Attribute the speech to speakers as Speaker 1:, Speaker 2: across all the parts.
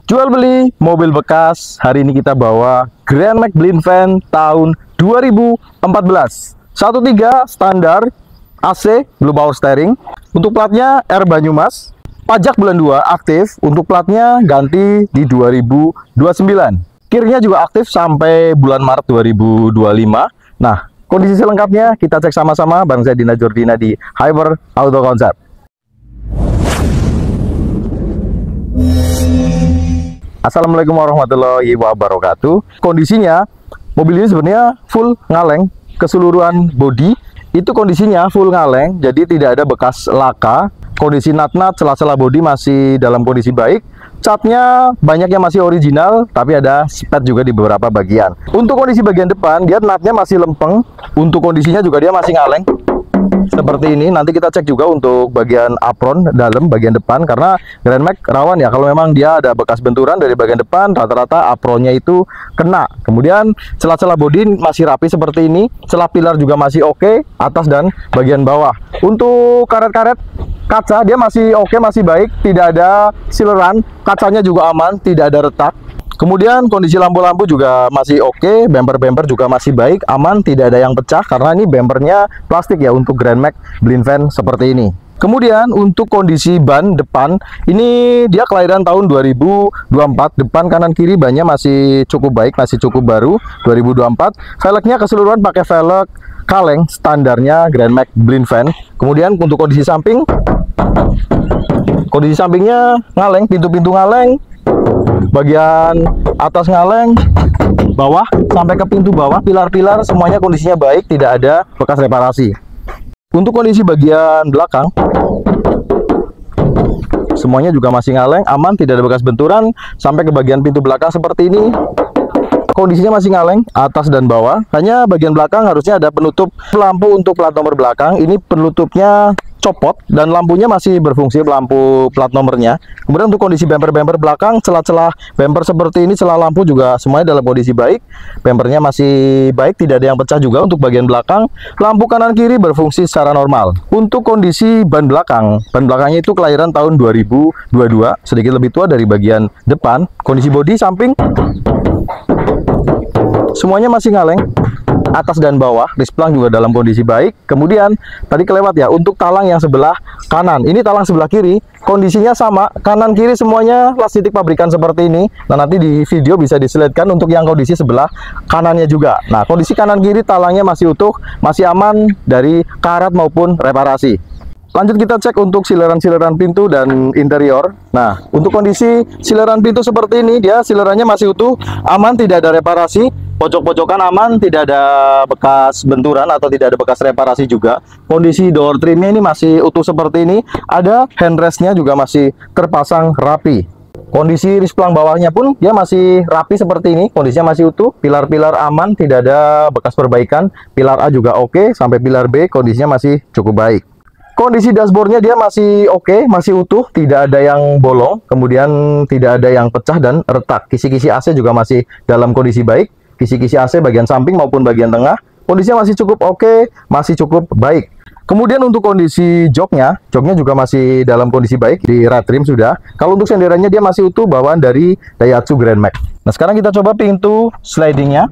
Speaker 1: Jual beli mobil bekas. Hari ini kita bawa Grand Max Blind Van tahun 2014. 1.3 standar, AC, blue power steering. Untuk platnya R Banyumas. Pajak bulan 2 aktif. Untuk platnya ganti di 2029. Kirnya juga aktif sampai bulan Maret 2025. Nah, kondisi selengkapnya kita cek sama-sama bareng saya Dina Jordina di Hyper Auto Concept. Assalamualaikum warahmatullahi wabarakatuh. Kondisinya mobil ini sebenarnya full ngaleng, keseluruhan bodi itu kondisinya full ngaleng, jadi tidak ada bekas laka. Kondisi nat-nat, sela-sela bodi masih dalam kondisi baik. Catnya banyak yang masih original, tapi ada spet juga di beberapa bagian. Untuk kondisi bagian depan, dia natnya masih lempeng. Untuk kondisinya juga dia masih ngaleng seperti ini. Nanti kita cek juga untuk bagian apron dalam bagian depan, karena Grand Max rawan ya kalau memang dia ada bekas benturan dari bagian depan, rata-rata apronnya itu kena. Kemudian celah-celah bodi masih rapi seperti ini, celah pilar juga masih oke, atas dan bagian bawah. Untuk karet-karet kaca dia masih oke, masih baik, tidak ada sileran, kacanya juga aman, tidak ada retak. Kemudian kondisi lampu-lampu juga masih oke, bumper-bumper juga masih baik, aman, tidak ada yang pecah karena ini bumpernya plastik ya untuk Grand Max Blind Van seperti ini. Kemudian untuk kondisi ban depan, ini dia kelahiran tahun 2024, depan kanan kiri bannya masih cukup baik, masih cukup baru 2024. Velgnya keseluruhan pakai velg kaleng standarnya Grand Max Blind Van. Kemudian untuk kondisi samping, kondisi sampingnya ngaleng, pintu-pintu ngaleng, bagian atas ngaleng, bawah sampai ke pintu bawah, pilar-pilar semuanya kondisinya baik, tidak ada bekas reparasi. Untuk kondisi bagian belakang, semuanya juga masih ngaleng, aman, tidak ada bekas benturan. Sampai ke bagian pintu belakang seperti ini, kondisinya masih ngaleng, atas dan bawah. Hanya bagian belakang harusnya ada penutup lampu untuk plat nomor belakang. Ini penutupnya copot dan lampunya masih berfungsi, lampu plat nomornya. Kemudian untuk kondisi bumper-bumper belakang, celah-celah bumper seperti ini, celah lampu juga semuanya dalam kondisi baik. Bumpernya masih baik, tidak ada yang pecah juga untuk bagian belakang. Lampu kanan kiri berfungsi secara normal. Untuk kondisi ban belakangnya itu kelahiran tahun 2022, sedikit lebih tua dari bagian depan. Kondisi bodi samping semuanya masih ngaleng, atas dan bawah, displang juga dalam kondisi baik. Kemudian tadi kelewat ya, untuk talang yang sebelah kanan, ini talang sebelah kiri, kondisinya sama, kanan kiri semuanya plastik pabrikan seperti ini. Nah, nanti di video bisa diselitkan untuk yang kondisi sebelah kanannya juga. Nah, kondisi kanan kiri talangnya masih utuh, masih aman dari karat maupun reparasi. Lanjut kita cek untuk sileran-sileran pintu dan interior. Nah, untuk kondisi sileran pintu seperti ini, dia silerannya masih utuh, aman, tidak ada reparasi. Pojok-pojokan aman, tidak ada bekas benturan atau tidak ada bekas reparasi juga. Kondisi door trimnya ini masih utuh seperti ini. Ada handrestnya juga masih terpasang rapi. Kondisi risplang bawahnya pun dia masih rapi seperti ini. Kondisinya masih utuh, pilar-pilar aman, tidak ada bekas perbaikan. Pilar A juga oke, sampai pilar B kondisinya masih cukup baik. Kondisi dashboardnya dia masih oke, masih utuh, tidak ada yang bolong, kemudian tidak ada yang pecah dan retak. Kisi-kisi AC juga masih dalam kondisi baik. Kisi-kisi AC bagian samping maupun bagian tengah kondisinya masih cukup oke, masih cukup baik. Kemudian untuk kondisi joknya juga masih dalam kondisi baik, di red rim sudah. Kalau untuk senderannya dia masih utuh, bawaan dari Daihatsu Grand Max. Nah, sekarang kita coba pintu slidingnya.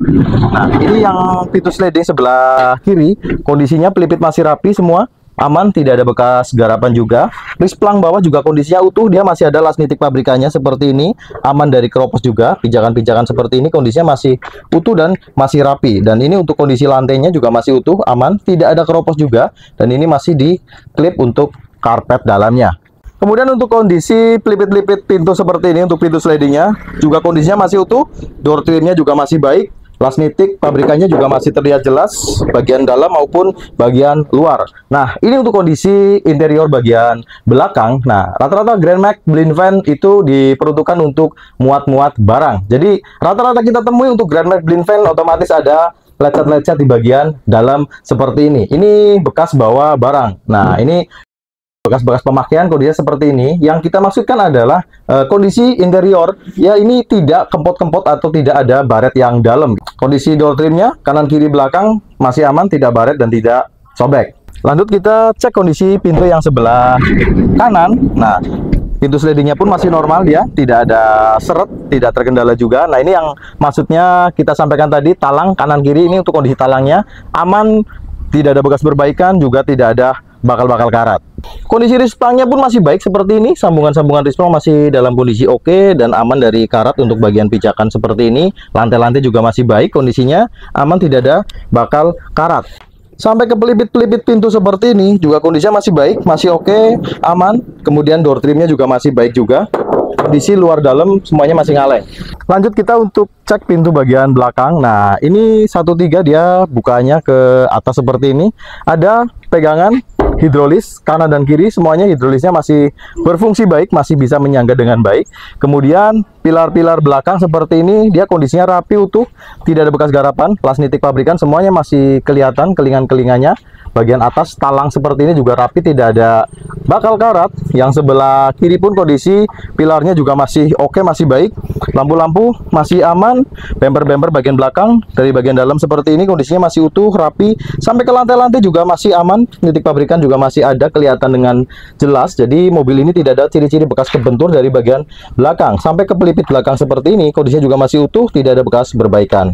Speaker 1: Nah, ini yang pintu sliding sebelah kiri, kondisinya pelipit masih rapi semua, aman, tidak ada bekas garapan juga. Risplang bawah juga kondisinya utuh, dia masih ada las nitik pabrikannya seperti ini, aman dari keropos juga. Pijakan-pijakan seperti ini kondisinya masih utuh dan masih rapi. Dan ini untuk kondisi lantainya juga masih utuh, aman, tidak ada keropos juga. Dan ini masih di klip untuk karpet dalamnya. Kemudian untuk kondisi pelipit-pelipit pintu seperti ini, untuk pintu slidingnya juga kondisinya masih utuh, door trimnya juga masih baik. Las nitik pabrikannya juga masih terlihat jelas, bagian dalam maupun bagian luar. Nah, ini untuk kondisi interior bagian belakang. Nah, rata-rata Grand Max Blind Van itu diperuntukkan untuk muat-muat barang. Jadi, rata-rata kita temui untuk Grand Max Blind Van otomatis ada lecet-lecet di bagian dalam seperti ini. Ini bekas bawa barang. Nah, ini bekas-bekas pemakaian kondisinya seperti ini. Yang kita maksudkan adalah kondisi interior ya, ini tidak kempot-kempot atau tidak ada baret yang dalam. Kondisi door trimnya kanan kiri belakang masih aman, tidak baret dan tidak sobek. Lanjut kita cek kondisi pintu yang sebelah kanan. Nah, Pintu slidingnya pun masih normal, dia tidak ada seret, tidak terkendala juga. Nah, ini yang maksudnya kita sampaikan tadi, talang kanan kiri ini untuk kondisi talangnya aman, tidak ada bekas perbaikan, juga tidak ada bakal-bakal karat. Kondisi risplangnya pun masih baik seperti ini, sambungan-sambungan risplang masih dalam kondisi oke dan aman dari karat untuk bagian pijakan seperti ini. Lantai-lantai juga masih baik kondisinya, aman, tidak ada bakal karat. Sampai ke pelipit-pelipit pintu seperti ini juga kondisinya masih baik, masih oke, aman. Kemudian door trimnya juga masih baik juga. Kondisi luar dalam semuanya masih ngaleng. Lanjut kita untuk cek pintu bagian belakang. Nah, ini 13 dia bukanya ke atas seperti ini. Ada pegangan hidrolis kanan dan kiri, semuanya hidrolisnya masih berfungsi baik, masih bisa menyangga dengan baik. Kemudian pilar-pilar belakang seperti ini, dia kondisinya rapi, utuh, tidak ada bekas garapan, las nitik pabrikan, semuanya masih kelihatan kelingan-kelingannya. Bagian atas talang seperti ini juga rapi, tidak ada bakal karat. Yang sebelah kiri pun kondisi pilarnya juga masih oke, masih baik. Lampu-lampu masih aman. Bemper-bemper bagian belakang dari bagian dalam seperti ini kondisinya masih utuh, rapi. Sampai ke lantai-lantai juga masih aman. Nitik pabrikan juga masih ada kelihatan dengan jelas. Jadi mobil ini tidak ada ciri-ciri bekas kebentur dari bagian belakang. Sampai ke pelipit belakang seperti ini kondisinya juga masih utuh, tidak ada bekas berbaikan.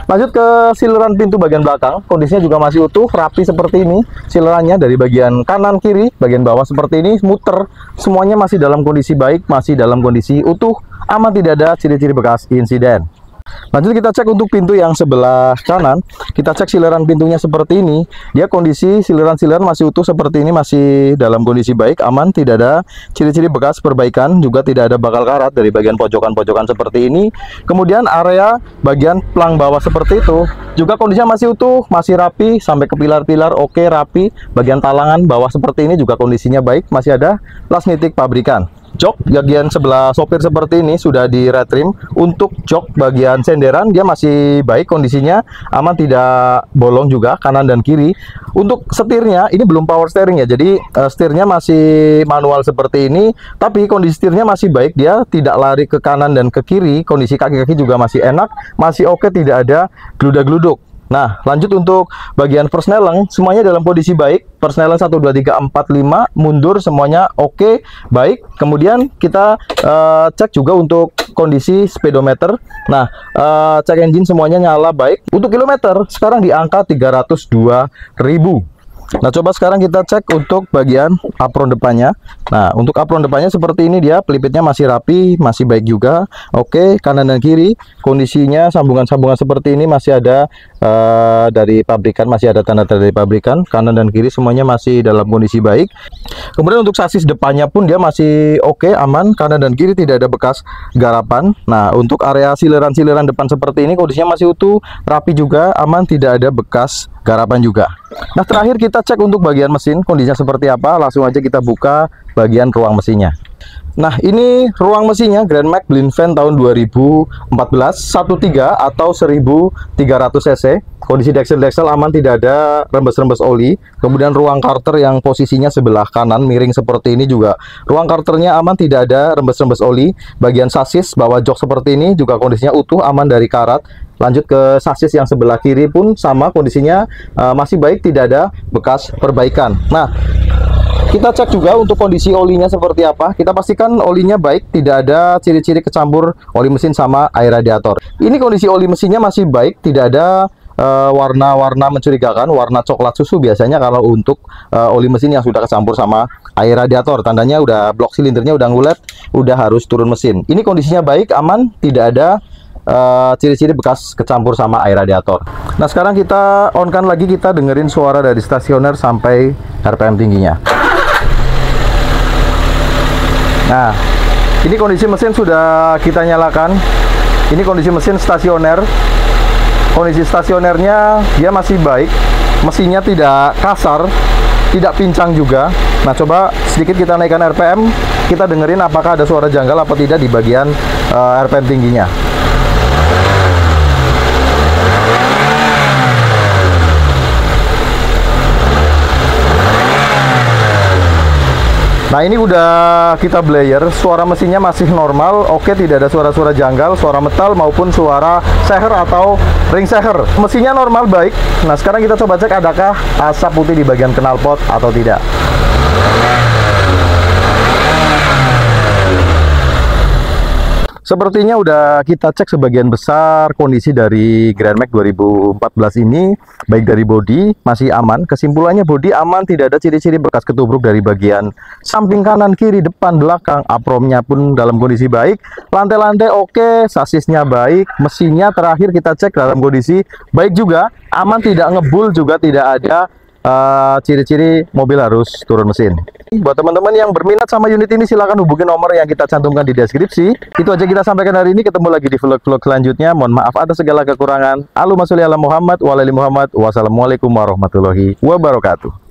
Speaker 1: Lanjut ke sileran pintu bagian belakang, kondisinya juga masih utuh, rapi seperti ini. Silerannya dari bagian kanan kiri, bagian bawah seperti ini, muter, semuanya masih dalam kondisi baik, masih dalam kondisi utuh, aman, tidak ada ciri-ciri bekas insiden. Lanjut kita cek untuk pintu yang sebelah kanan. Kita cek sileran pintunya seperti ini. Dia kondisi sileran-sileran masih utuh seperti ini, masih dalam kondisi baik, aman, tidak ada ciri-ciri bekas perbaikan, juga tidak ada bakal karat dari bagian pojokan-pojokan seperti ini. Kemudian area bagian plang bawah seperti itu juga kondisinya masih utuh, masih rapi, sampai ke pilar-pilar oke, rapi. Bagian talangan bawah seperti ini juga kondisinya baik, masih ada las nitik pabrikan. Jok bagian sebelah sopir seperti ini sudah di retrim. Untuk jok bagian senderan dia masih baik kondisinya, aman, tidak bolong juga kanan dan kiri. Untuk setirnya ini belum power steering ya, jadi setirnya masih manual seperti ini, tapi kondisi setirnya masih baik, dia tidak lari ke kanan dan ke kiri. Kondisi kaki-kaki juga masih enak, masih oke, tidak ada gludak-gluduk. Nah, lanjut untuk bagian persneleng, semuanya dalam kondisi baik. Persneleng 1, 2, 3, 4, 5 mundur, semuanya oke, baik. Kemudian kita cek juga untuk kondisi speedometer. Nah, cek engine semuanya nyala baik. Untuk kilometer sekarang di angka 302.000. Nah, coba sekarang kita cek untuk bagian apron depannya. Nah, untuk apron depannya seperti ini, dia pelipitnya masih rapi, masih baik juga. Oke, kanan dan kiri kondisinya sambungan-sambungan seperti ini masih ada dari pabrikan, masih ada tanda-tanda dari pabrikan. Kanan dan kiri semuanya masih dalam kondisi baik. Kemudian untuk sasis depannya pun dia masih oke, aman, kanan dan kiri tidak ada bekas garapan. Nah, untuk area sileran-sileran depan seperti ini kondisinya masih utuh, rapi juga, aman, tidak ada bekas garapan juga. Nah, terakhir kita cek untuk bagian mesin kondisinya seperti apa. Langsung aja kita buka bagian ruang mesinnya. Nah, ini ruang mesinnya Grand Max Blind Fan tahun 2014 1.3 atau 1300 cc. Kondisi deksel aman, tidak ada rembes-rembes oli. Kemudian ruang karter yang posisinya sebelah kanan miring seperti ini juga ruang karternya aman, tidak ada rembes-rembes oli. Bagian sasis bawah jok seperti ini juga kondisinya utuh, aman dari karat. Lanjut ke sasis yang sebelah kiri pun sama kondisinya, masih baik, tidak ada bekas perbaikan. Nah, kita cek juga untuk kondisi olinya seperti apa. Kita pastikan olinya baik, tidak ada ciri-ciri kecampur oli mesin sama air radiator. Ini kondisi oli mesinnya masih baik, tidak ada warna-warna mencurigakan, warna coklat susu biasanya kalau untuk oli mesin yang sudah kecampur sama air radiator. Tandanya udah blok silindernya udah ngulet, udah harus turun mesin. Ini kondisinya baik, aman, tidak ada ciri-ciri bekas kecampur sama air radiator. Nah, sekarang kita on-kan lagi, kita dengerin suara dari stasioner sampai RPM tingginya. Nah, ini kondisi mesin sudah kita nyalakan. Ini kondisi mesin stasioner. Kondisi stasionernya dia masih baik, mesinnya tidak kasar, tidak pincang juga. Nah, coba sedikit kita naikkan RPM, kita dengerin apakah ada suara janggal apa tidak di bagian RPM tingginya. Nah, ini udah kita blayer, suara mesinnya masih normal, oke, tidak ada suara-suara janggal, suara metal maupun suara seher atau ring seher. Mesinnya normal, baik. Nah, sekarang kita coba cek adakah asap putih di bagian knalpot atau tidak. Sepertinya udah kita cek sebagian besar kondisi dari Grand Max 2014 ini, baik dari bodi masih aman. Kesimpulannya bodi aman, tidak ada ciri-ciri bekas ketubruk dari bagian samping kanan, kiri, depan, belakang. Apromnya pun dalam kondisi baik. Lantai-lantai oke, sasisnya baik, mesinnya terakhir kita cek dalam kondisi baik juga, aman, tidak ngebul juga, tidak ada ciri-ciri mobil harus turun mesin. Buat teman-teman yang berminat sama unit ini, silahkan hubungi nomor yang kita cantumkan di deskripsi. Itu aja kita sampaikan hari ini. Ketemu lagi di vlog-vlog selanjutnya. Mohon maaf atas segala kekurangan. Allahumma sholli ala Muhammad wa ala ali Muhammad. Wassalamualaikum warahmatullahi wabarakatuh.